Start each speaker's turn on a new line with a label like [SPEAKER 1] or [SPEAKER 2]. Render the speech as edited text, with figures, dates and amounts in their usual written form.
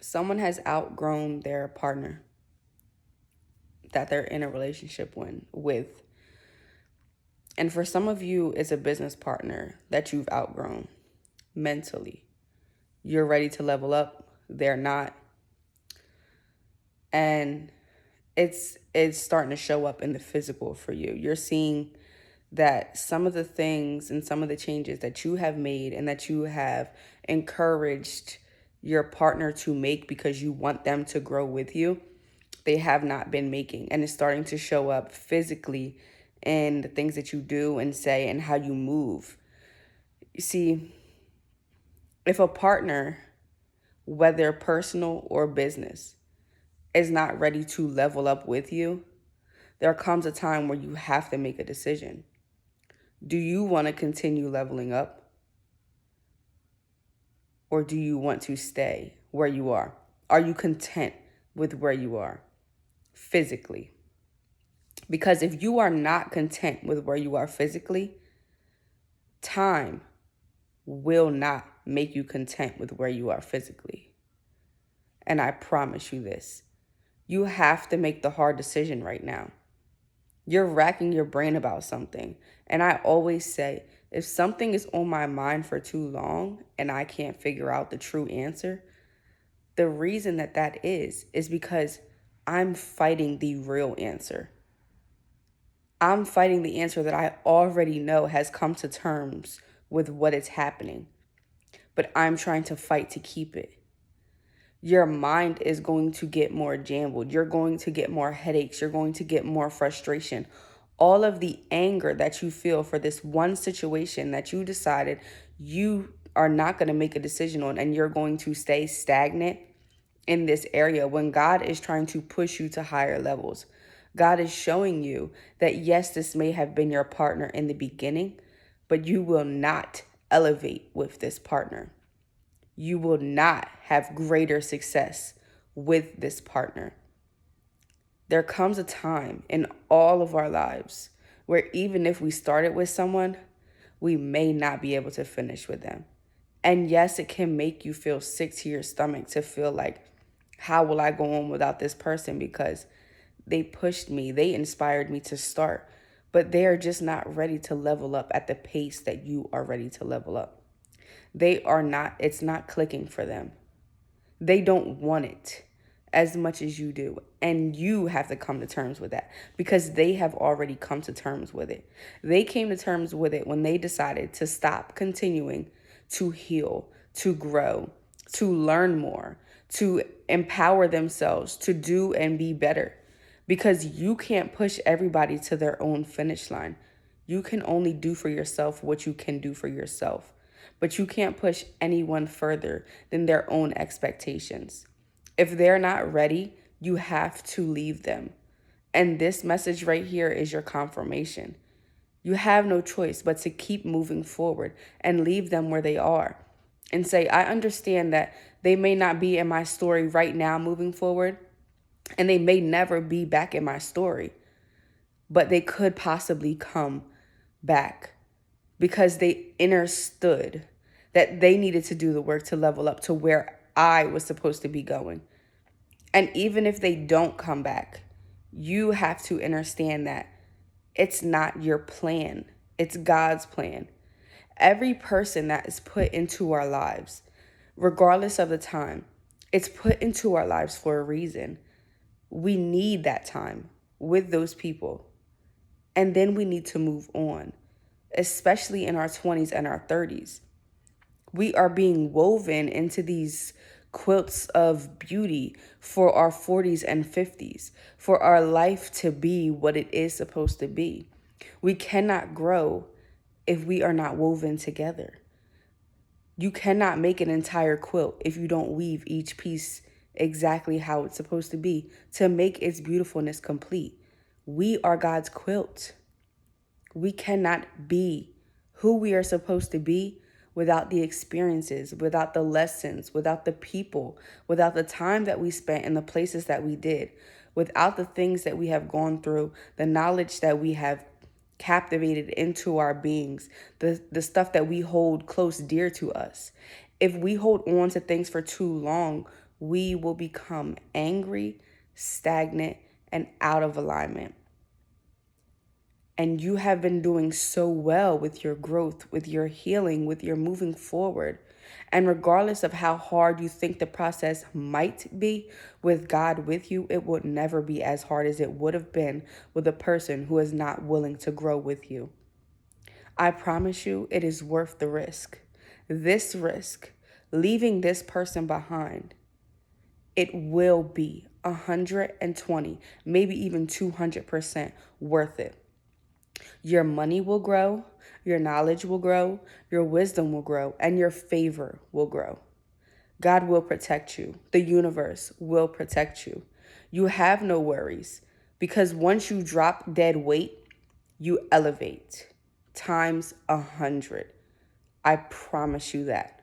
[SPEAKER 1] Someone has outgrown their partner that they're in a relationship with. And for some of you, it's a business partner that you've outgrown mentally. You're ready to level up, they're not. And it's starting to show up in the physical for you. You're seeing that some of the things and some of the changes that you have made and that you have encouraged your partner to make because you want them to grow with you, they have not been making. And it's starting to show up physically in the things that you do and say and how you move. You see, if a partner, whether personal or business, is not ready to level up with you, there comes a time where you have to make a decision. Do you want to continue leveling up, or do you want to stay where you are? Are you content with where you are physically? Because if you are not content with where you are physically, time will not make you content with where you are physically. And I promise you this, you have to make the hard decision right now. You're racking your brain about something. And I always say, if something is on my mind for too long and I can't figure out the true answer, the reason that is because I'm fighting the real answer. I'm fighting the answer that I already know has come to terms with what is happening, but I'm trying to fight to keep it. Your mind is going to get more jumbled. You're going to get more headaches. You're going to get more frustration. All of the anger that you feel for this one situation that you decided you are not going to make a decision on, and you're going to stay stagnant in this area when God is trying to push you to higher levels. God is showing you that yes, this may have been your partner in the beginning, but you will not elevate with this partner. You will not have greater success with this partner. There comes a time in all of our lives where even if we started with someone, we may not be able to finish with them. And yes, it can make you feel sick to your stomach to feel like, how will I go on without this person? Because they pushed me, they inspired me to start, but they are just not ready to level up at the pace that you are ready to level up. They are not, it's not clicking for them. They don't want it as much as you do. And you have to come to terms with that because they have already come to terms with it. They came to terms with it when they decided to stop continuing to heal, to grow, to learn more, to empower themselves, to do and be better. Because you can't push everybody to their own finish line. You can only do for yourself what you can do for yourself. But you can't push anyone further than their own expectations. If they're not ready, you have to leave them. And this message right here is your confirmation. You have no choice but to keep moving forward and leave them where they are. And say, I understand that they may not be in my story right now moving forward, and they may never be back in my story, but they could possibly come back because they understood that they needed to do the work to level up to where I was supposed to be going. And even if they don't come back, you have to understand that it's not your plan. It's God's plan. Every person that is put into our lives, regardless of the time, it's put into our lives for a reason. We need that time with those people. And then we need to move on, especially in our 20s and our 30s. We are being woven into these quilts of beauty for our 40s and 50s, for our life to be what it is supposed to be. We cannot grow if we are not woven together. You cannot make an entire quilt if you don't weave each piece exactly how it's supposed to be to make its beautifulness complete. We are God's quilt. We cannot be who we are supposed to be without the experiences, without the lessons, without the people, without the time that we spent in the places that we did, without the things that we have gone through, the knowledge that we have captivated into our beings, the stuff that we hold close dear to us. If we hold on to things for too long, we will become angry, stagnant, and out of alignment. And you have been doing so well with your growth, with your healing, with your moving forward. And regardless of how hard you think the process might be with God with you, it will never be as hard as it would have been with a person who is not willing to grow with you. I promise you, it is worth the risk. This risk, leaving this person behind, it will be 120, maybe even 200% worth it. Your money will grow, your knowledge will grow, your wisdom will grow, and your favor will grow. God will protect you. The universe will protect you. You have no worries because once you drop dead weight, you elevate times 100. I promise you that.